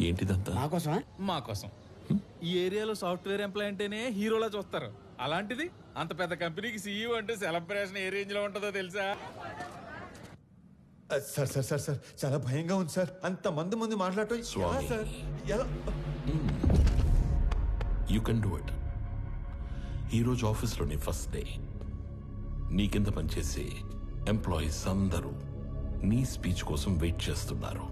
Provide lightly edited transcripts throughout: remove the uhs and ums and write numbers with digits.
ఏంటిదంతా? మాకోసమా? మా కోసం. ఈ ఏరియాలో సాఫ్ట్వేర్ ఎంప్లాయ్ అంటేనే హీరోలా చూస్తారు. అలాంటిది అంత పెద్ద కంపెనీకి సీఈఓ అంటే సెలబ్రేషన్ ఏ రేంజ్ లో ఉంటుందో తెలుసా? సార్ సార్ సార్ సార్ చాలా భయంగా ఉంది సార్. అంత మంది ముందు మాట్లాడటం ఎలా స్వామి. సార్? ఎలా? You can do it. ఈరోజు ఆఫీస్లోని ఫస్ట్ డే. నీ కింద పనిచేసే ఎంప్లాయీస్ అందరూ నీ స్పీచ్ కోసం వెయిట్ చేస్తున్నారు.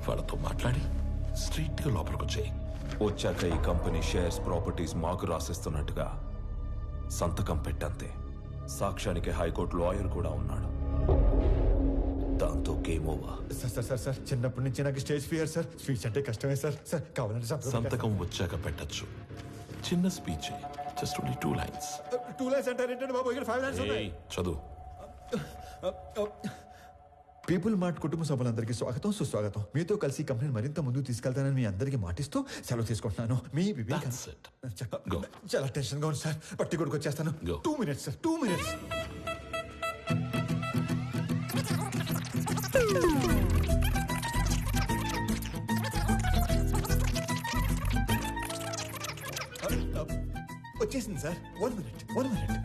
వాళ్ళతో మాట్లాడి స్ట్రీట్ గా లోపలికి వచ్చాయి. వచ్చాక ఈ కంపెనీ షేర్స్ ప్రాపర్టీస్ మాకు రాసిస్తున్నట్టుగా సంతకం పెట్టంతే. సాక్ష్యానికి హైకోర్టు లాయర్ కూడా ఉన్నాడు. దాంతో game over. Sir sir sir sir చిన్నప్పటి నుంచి నాకు స్టేజ్ ఫియర్ సార్. స్పీచ్ అంటే కష్టమే సార్. సార్ కావాలంటే సంతకం వచ్చాక పెట్టచ్చు. చిన్న speech, just only 2 lines. 2 lines అంటారు ఏంటంటే బాబు, ఇక్కడ 5 lines ఉన్నాయి. చదువు. పీపుల్ మార్ట్ కుటుంబ సభ్యులందరికీ స్వాగతం, సుస్వాగతం. మీతో కలిసి కంపెనీని మరింత ముందుకు తీసుకెళ్తానని మీ అందరికీ మాటిస్తూ సెలవు తీసుకుంటున్నాను. మీ వివేక్. That's it. Go. చాలా టెన్షన్ గా ఉంది సార్. పట్టి కొడుకు వచ్చేస్తాను. Go. 2 minutes sir, 2 minutes. వచ్చేసింది సార్. 1 minute, 1 minute.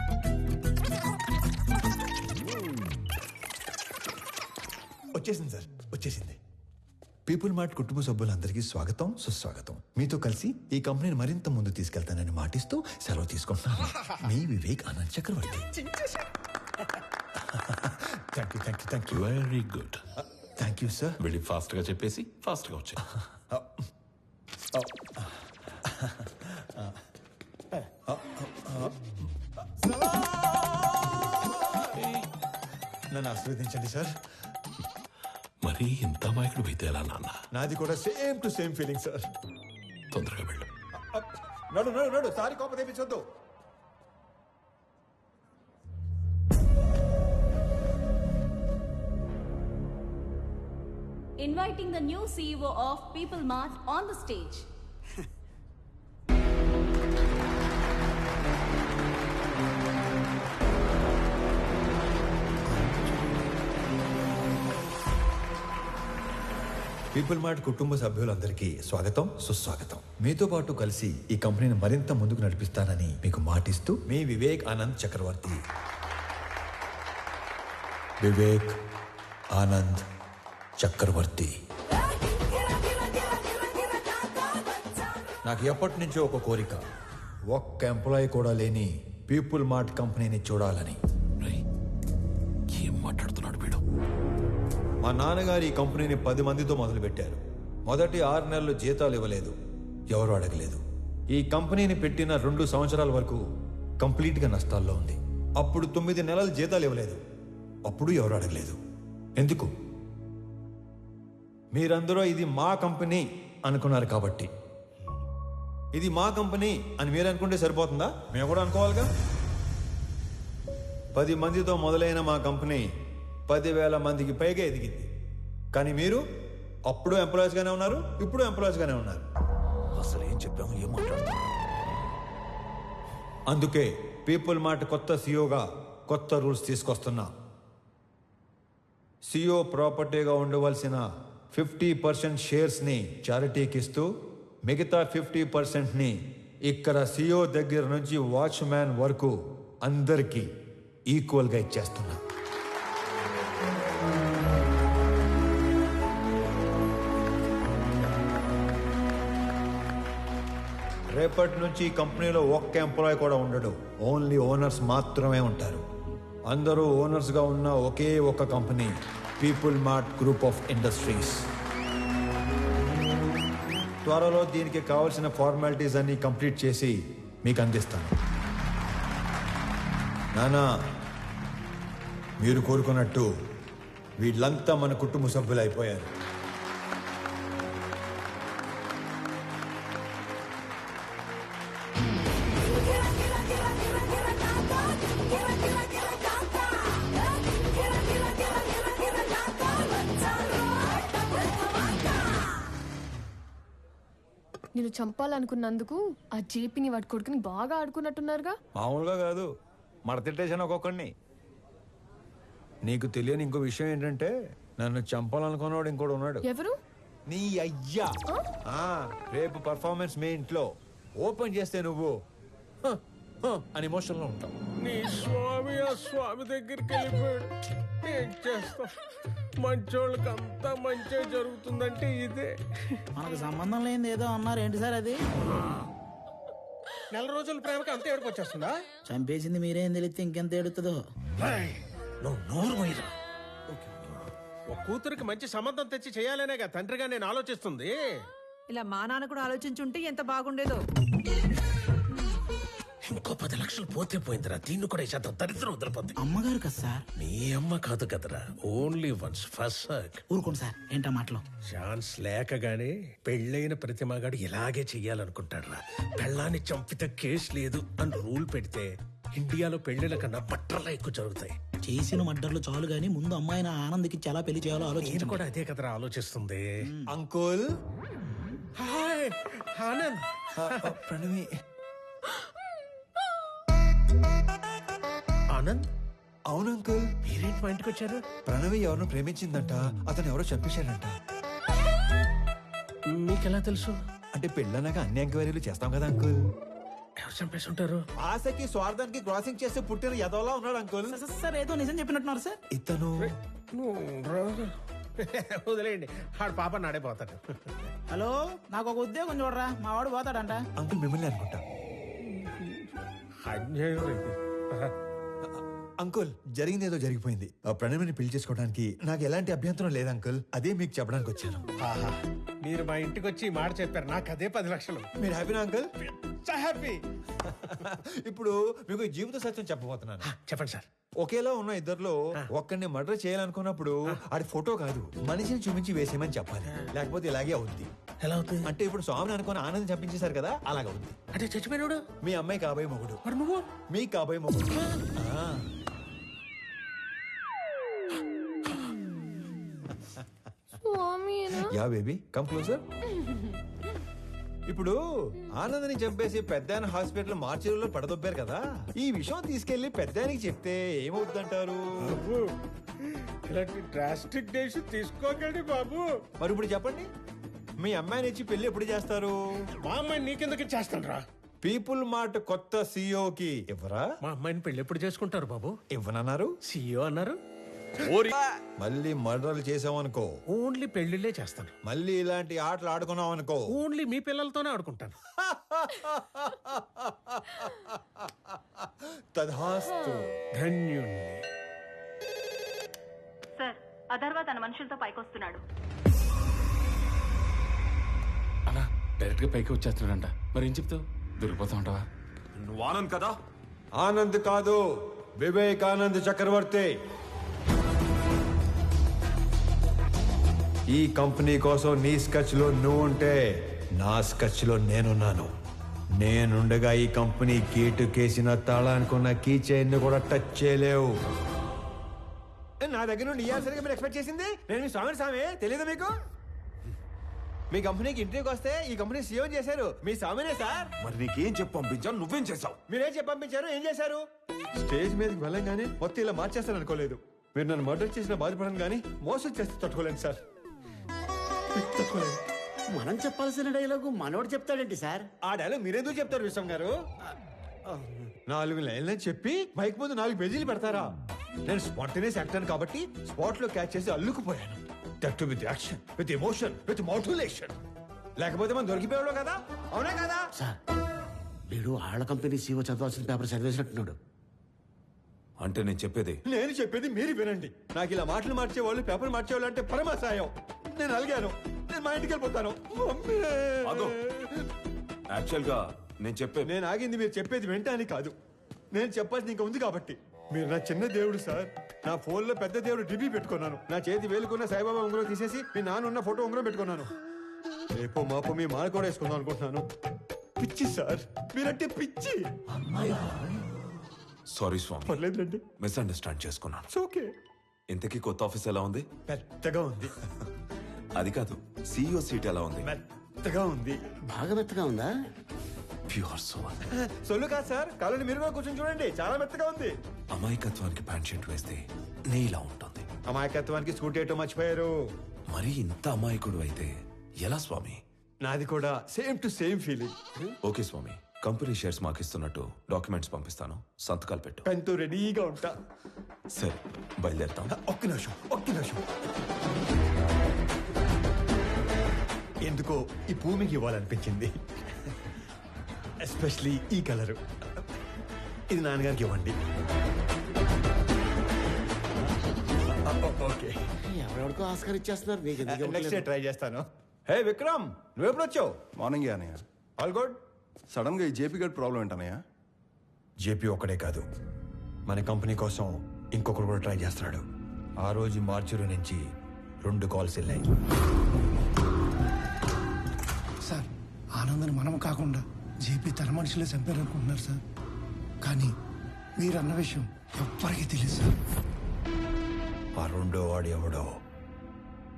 వచ్చేసింది సార్, వచ్చేసింది. పీపుల్ మార్ట్ కుటుంబ సభ్యులందరికీ స్వాగతం, సుస్వాగతం. మీతో కలిసి ఈ కంపెనీని మరింత ముందు తీసుకెళ్తానని మాటిస్తూ సెలవు తీసుకుంటున్నాను. మీ Vivek Anand Chakravarthi. Thank you, thank you, thank you. Very good. Thank you sir. వెళ్ళి ఫాస్ట్ గా చెప్పేసి ఫాస్ట్ గా వచ్చాయి. నన్ను ఆశీర్వదించండి సార్. మరి ఇంత మాయకుడు అయితే ఎలా నాన్న? నాది కూడా same to same feeling sir. తొందరగా వెళ్ళు. నడు నడు నడు, సారి కోపం తెప్పించొద్దు. Inviting the new CEO of People Mart on the stage. People mart కుటుంబ సభ్యులందరికీ స్వాగతం, సుస్వాగతం. మీతో పాటు కలిసి ఈ కంపెనీని మరింత ముందుకు నడిపిస్తానని మీకు మాటిస్తూ మీ వివేక్ ఆనంద్ చక్రవర్తి. వివేక్ ఆనంద్ చక్రవర్తి. నాకు ఎప్పటి నుంచో ఒక కోరిక, ఒక్క ఎంప్లాయీ కూడా లేని పీపుల్ మార్ట్ కంపెనీని చూడాలని. రేయ్, ఏం మాట్లాడుతున్నాడు వీడు? మా నాన్నగారు ఈ కంపెనీని 10 మందితో మొదలుపెట్టారు. మొదటి 6 నెలలు జీతాలు ఇవ్వలేదు, ఎవరు అడగలేదు. ఈ కంపెనీని పెట్టిన 2 సంవత్సరాల వరకు కంప్లీట్గా నష్టాల్లో ఉంది. అప్పుడు 9 నెలలు జీతాలు ఇవ్వలేదు, అప్పుడు ఎవరు అడగలేదు. ఎందుకు? మీరందరూ ఇది మా కంపెనీ అనుకున్నారు కాబట్టి. ఇది మా కంపెనీ అని మీరు అనుకుంటే సరిపోతుందా? మేము కూడా అనుకోవాలిగా. 10 మందితో మొదలైన మా కంపెనీ 10,000 మందికి పైగా ఎదిగింది. కానీ మీరు అప్పుడు ఎంప్లాయీస్ గానే ఉన్నారు, ఇప్పుడు ఎంప్లాయీస్ గానే ఉన్నారు. అసలు ఏం చెప్పాము, ఏం మాట్లాడుతున్నాం? అందుకే పీపుల్ మార్ట్ కొత్త సీఈఓగా కొత్త రూల్స్ తీసుకొస్తున్నా. సీఈఓ ప్రాపర్టీగా ఉండవలసిన 50% షేర్స్ని చారిటీకి ఇస్తూ మిగతా 50%ని ఇక్కడ సీఈఓ దగ్గర నుంచి వాచ్మ్యాన్ వరకు అందరికీ ఈక్వల్గా ఇచ్చేస్తున్నా. రేపటి నుంచి ఈ కంపెనీలో ఒక్క ఎంప్లాయీ కూడా ఉండడు. ఓన్లీ ఓనర్స్ మాత్రమే ఉంటారు. అందరూ ఓనర్స్గా ఉన్న ఒకే ఒక company people mart group of industries. త్వరలో దీనికి కావాల్సిన ఫార్మాలిటీస్ అన్ని కంప్లీట్ చేసి మీకు అందిస్తాను. నానా, మీరు కోరుకున్నట్టు వీళ్ళంతా మన కుటుంబ సభ్యులు అయిపోయారు. నేను చంపాలనుకున్నందుకు ఆ జేపీని వాడి కొడుకుని బాగా ఆడుకున్నట్టున్నారుగా. మామూలుగా కాదు, మడతెట్టేసాను ఒక్కొక్కడిని. నీకు తెలియని ఇంకో విషయం ఏంటంటే నన్ను చంపాలనుకున్నవాడు ఇంకోటి ఉన్నాడు. ఎవరు? నీ అయ్యా రేపు పర్ఫార్మెన్స్ మీ ఇంట్లో ఓపెన్ చేస్తే నువ్వు అని ఎమోషన్ లో ఉంటావు. నీ స్వామి ఆ స్వామి దగ్గరికి వెళ్ళిపోయాడు. ఏం చేస్తాం, మంచోళ్ళకి అంతా మంచి జరుగుతుందంటే ఇదే. మనకు సంబంధం లేని ఏదో అన్నారు ఏంటి సార్ అది? నెల రోజుల ప్రేమకి అంత ఏడుపు వచ్చేస్తుందా? చంపేసింది మీరేం తెలిస్తే ఇంకెంత ఏడుతుందో. నువ్వు నోరు పోయిరా. ఒక కూతురికి మంచి సంబంధం తెచ్చి చేయాలనేగా తండ్రిగా నేను ఆలోచిస్తుంది. ఇలా మా నాన్న కూడా ఆలోచించుంటే ఎంత బాగుండేదో. ఇంకో 10 లక్షలు పోతే పోయిందిరా. దీన్ని కూడా ఈ దరిద్రం వదిలిపోద్ది. అమ్మగారు కదా సార్? నీ అమ్మ కాదు కదరా, ఓన్లీ వన్స్ ఫస్ట్ సర్క్. ఊరుకోండి సార్, ఏంటా మాటలు? ఛాన్స్ లేకగానే పెళ్ళైన ప్రతి మగాడు ఇలాగే చెయ్యాలనుకుంటాడ్రా. పెళ్ళాన్ని చంపితే కేసు లేదు అని రూల్ పెడితే ఇండియాలో పెళ్లిల కన్నా బట్టర్లా ఎక్కువ జరుగుతాయి. చేసిన మడ్డర్లు చాలు గానీ ముందు అమ్మాయిని ఆనంద్కి చాలా పెళ్లి చేయాలో నేను ఆలోచించండి. కూడా అదే కదరా ఆలోచిస్తుంది. Uncle hi Anand. ప్రణవి. ఆనంద్, అవును అంకుల్. మీరేంటి మా ఇంటికి వచ్చారు? ప్రణవి ఎవరినో ప్రేమించిందంట, అతను ఎవరో చంపేశాడంట. మీకెలా తెలుసు? అంటే పెళ్ళన్నాక అన్ని ఎంక్వైరీలు చేస్తాం కదా అంకుల్. ఎవరు చంపేసి ఉంటారు? ఆశకి స్వార్థానికి క్రాసింగ్ చేస్తే పుట్టిన ఎదవలా ఉన్నాడు అంకుల్. సార్ ఏదో నిజం చెప్పినట్టున్నారు సార్. ఇతను వదిలేయండి, ఆడు పాప నాడే పోతాడు. హలో, నాకు ఒక ఉద్యోగం చూడరా, మా వాడు పోతాడంట. అంకుల్ మిమ్మల్ని అనుకుంటా. అన్యాయం ఇది. అంకుల్ జరిగింది ఏదో జరిగిపోయింది. ఆ ప్రణవిని పెళ్లి చేసుకోవడానికి నాకు ఎలాంటి అభ్యంతరం లేదు అంకుల్. అదే మీకు చెప్పడానికి వచ్చాను. ఆహా, మీరు మా ఇంటికి వచ్చి ఈ మాట చెప్పారు, నాకు అదే 10 లక్షలు. మీరు హ్యాపీనా అంకుల్? హ్యాపీ. ఇప్పుడు మీకు ఈ జీవిత సత్యం చెప్పబోతున్నాను. చెప్పండి సార్. ఒకేలా ఉన్న ఇద్దర్లో ఒక్కడిని మర్డర్ చేయాలనుకున్నప్పుడు ఆడి ఫోటో కాదు మనిషిని చూపించి వేసేయమని చెప్పాలి, లేకపోతే ఇలాగే అవుద్ది. ఎలా అవుతుంది? అంటే ఇప్పుడు స్వామిని అనుకుని ఆనందం చంపించేశారు కదా, అలాగ అవుద్ది. అంటే చచ్చిపోయినాడు మీ అమ్మాయి కాబోయే మొగుడు, మరి నువ్వు మీ కాబోయే మొగుడు. Yeah baby come closer. ఇప్పుడు ఆనందని చంపేసి పెద్దాయన హాస్పిటల్ మార్చిలో పడదొబ్బారు కదా, ఈ విషయం తీసుకెళ్లి పెద్దాయనికి చెప్తే ఏమవుతుందంటారు? ఇలాంటి డ్రాస్టిక్ డెసిషన్ తీసుకోకండి బాబు. మరి ఇప్పుడు చెప్పండి, మీ అమ్మాయిని ఇచ్చి పెళ్లి ఎప్పుడు చేస్తారు? మా అమ్మాయిని నీకెందుకు చేస్తాను రా. పీపుల్ మార్ట్ కొత్త సీఈఓకి ఇవ్వరా? మా అమ్మాయిని పెళ్లి ఎప్పుడు చేసుకుంటారు బాబు? ఇవ్వనన్నారు. సీఈఓ అన్నారు. మళ్ళీ మర్డర్లు చేసామనుకో ఓన్లీ పెళ్లిళ్ళే చేస్తాను. మళ్ళీ ఇలాంటి ఆటలు ఆడుకున్నాం అనుకో ఓన్లీ మీ పిల్లలతోనే ఆడుకుంటాను. తధాస్తు. ధన్యుణ్ణి. సార్, అథర్వ తన మనుషులతో పైకొస్తున్నాడు. అలా డైరెక్ట్ గా పైకి వచ్చేస్తున్నాడంట. మరి ఏం చెప్తావు? దొరికిపోతా ఉంటావా? నువ్వు ఆనంద్ కదా? ఆనంద్ కాదు, వివేకానంద్ చక్రవర్తి. ఈ కంపెనీ కోసం నీ స్కెచ్ లో నువ్వు ఉంటే నా స్కెచ్ లో నేనున్నాను. నేనుండగా ఈ కంపెనీ గేటు కేసిన తాళానుకున్న కీ చైన్ కూడా టచ్ చేయలేవు. నా దగ్గర నుండి ఇయ్యాల్సరిగా మీరు ఎక్స్పెక్ట్ చేసింది నేను మీ స్వామి తెలియదు మీకు? మీ కంపెనీకి ఇంటర్వ్యూకి వస్తే ఈ కంపెనీ సీఎం చేశారు మీ స్వామినే సార్. మరి నీకేం చెప్పి పంపించాను, నువ్వేం చేసావు? మీరేం చెప్పి పంపించారు, ఏం చేశారు? స్టేజ్ మీదకి వెళ్ళంగానే మొత్తం ఇలా మార్చేస్తాను అనుకోలేదు. మీరు నన్ను మర్డర్ చేసిన బాధపడను కానీ మోసం చేస్తే తట్టుకోలేను సార్. మనం చెప్పాల్సిన డైలాగు మనోడు చెప్తాడేంటి సార్? ఆ డైలాగ్ మీరెందుకు చెప్తారు విశ్వం గారు? 4 లైన్లని చెప్పి మైక్ ముందు 4 పేజీలు పెడతారా? నేను స్పాంటేనియస్ యాక్టర్ కాబట్టి స్పాట్ లో క్యాచ్ చేసి అల్లుకుపోయాను. That with action, with emotion, with motivation. లేకపోతే మనం దొరికిపోయాడు కదా, అవునా కదా? సార్, వీడు ఆళ్ళ కంపెనీ సీఓ చదవాల్సిన పేపర్ చదివేసినట్టున్నాడు. అంటే నేను చెప్పేది మీరు వినండి. నాకు ఇలా మాటలు మార్చేవాళ్ళు, పేపర్ మార్చేవాళ్ళు అంటే పరమాసాయం. నేను అలిగాను, నేను మా ఇంటికి వెళ్ళిపోతాను. యాక్చువల్ గా నేను ఆగింది మీరు చెప్పేది వెంటనే కాదు, నేను చెప్పాల్సింది ఇంకా ఉంది కాబట్టి. మీరు నా చిన్న దేవుడు సార్. నా ఫోన్ లో పెద్ద దేవుడు డిబి పెట్టుకున్నాను. నా చేతి వేలుకున్న సాయిబాబా ఉంగరం తీసేసి మీ నాన్న ఉన్న ఫోటో ఉంగరం పెట్టుకున్నాను. రేపో మాపో మీ మాల కూడా వేసుకుందాం అనుకుంటున్నాను. పిచ్చి సార్, మీరంటే పిచ్చి. సారీ స్వామి, పర్లేదండి, మిస్అండర్స్టాండ్ చేసుకున్నాను. ఓకే. ఇంతకీ కొత్త ఆఫీస్ ఎలా ఉంది? పెద్దగా ఉంది. అది కాదు, సీఈఓ సీట్ ఎలా ఉంది? మెత్తగా ఉంది. బాగా మెత్తగా ఉందా? Pure soul. సొల్లు కాదు సార్, కాలని మీరు కూడా కూర్చొని చూడండి, చాలా మెత్తగా ఉంది. అమాయకత్వానికి ప్యాంట్ షర్ట్ వేస్తే నీలా ఉంటుంది. అమాయకత్వానికి స్కూటీ వేయటం మర్చిపోయారు. మరి ఇంత అమాయకుడు అయితే ఎలా స్వామి? నాది కూడా same to same feeling. Okay స్వామి, కంపెనీ షేర్స్ మాకు ఇస్తున్నట్టు డాక్యుమెంట్స్ పంపిస్తాను, సంతకాలు పెట్టు. పెన్తో రెడీగా ఉంటా. సరే, బయలుదేరుతాం. ఒక్క నిమిషం. ఎందుకో ఈ భూమికి ఇవ్వాలనిపించింది, ఎస్పెషలీ ఈ కలరు. ఇది నాన్నగారికి ఇవ్వండి. ఓకే, ఎవరెవరికో ఆస్కార్ ఇచ్చేస్తున్నారు. నీకు ఎందుకు నెక్స్ట్ ఇవ్వట్లేదు? ట్రై చేస్తాను. హే విక్రమ్, నువ్వెప్పుడు వచ్చావు? మార్నింగ్ అనయ్య. All good. సడన్ గా ఈ జేపీ గడ్ ప్రాబ్లం ఏంటనయ్య? జేపీ ఒక్కడే కాదు, మన కంపెనీ కోసం ఇంకొకరు కూడా ట్రై చేస్తున్నాడు. ఆ రోజు మార్చురు నుంచి 2 కాల్స్ వెళ్ళాయి. సార్, ఆనందని మనం కాకుండా జేపీ తన మనుషులే చంపారనుకుంటున్నారు సార్. కానీ మీరన్న విషయం ఎవ్వరికీ తెలియదు సార్. ఆ 2వ వాడు ఎవడో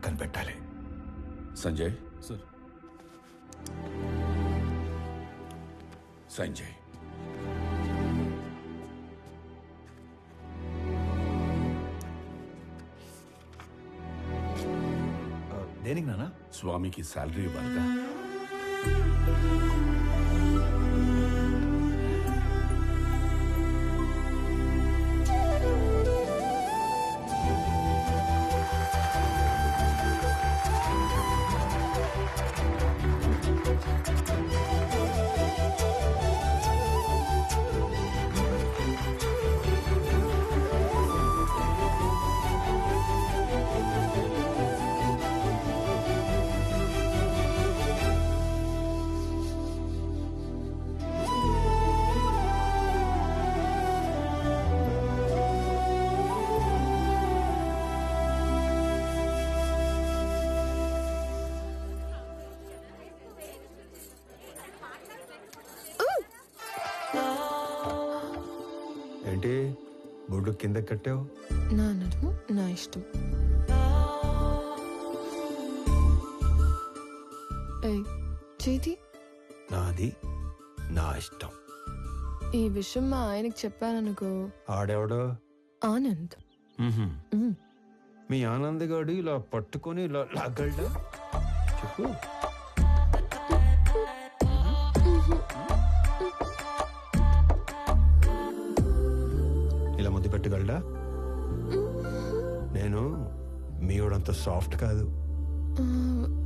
కనిపెట్టాలి. సంజయ్, సార్. సంజయ్, దేనికి నాన్న? స్వామికి శాలరీ ఇవ్వాలిగా. ఏంటి బొడ్డు కింద కట్టావు? నా నడుము నా ఇష్టం. చేతి నాది నా ఇష్టం. ఈ విషయం మా ఆయనకి చెప్పాననుకో. ఆడెవడో? ఆనంద్. మీ ఆనంద్ గాడు ఇలా పట్టుకొని ఇలా లాగలడా? చెప్పు. ఇలా ముద్దు పెట్టగలడా? నేను మీవాడంత సాఫ్ట్ కాదు.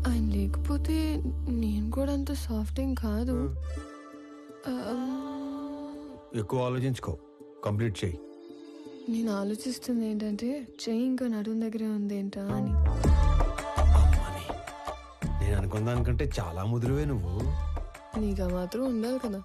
ఆయన లేకపోతే నేను కూడా అంత సాఫ్ట్ ఏం కాదు. ఎక్కువ ఆలోచించుకో, కంప్లీట్ చేయి. నేను ఆలోచిస్తుంది ఏంటంటే చెయ్యి ఇంకా నడుము దగ్గరే ఉంది ఏంటా అని. అమ్మని, నేను అనుకున్న దానికంటే చాలా ముదురువే నువ్వు. నీకు ఆ మాత్రం ఉండాలి కదా.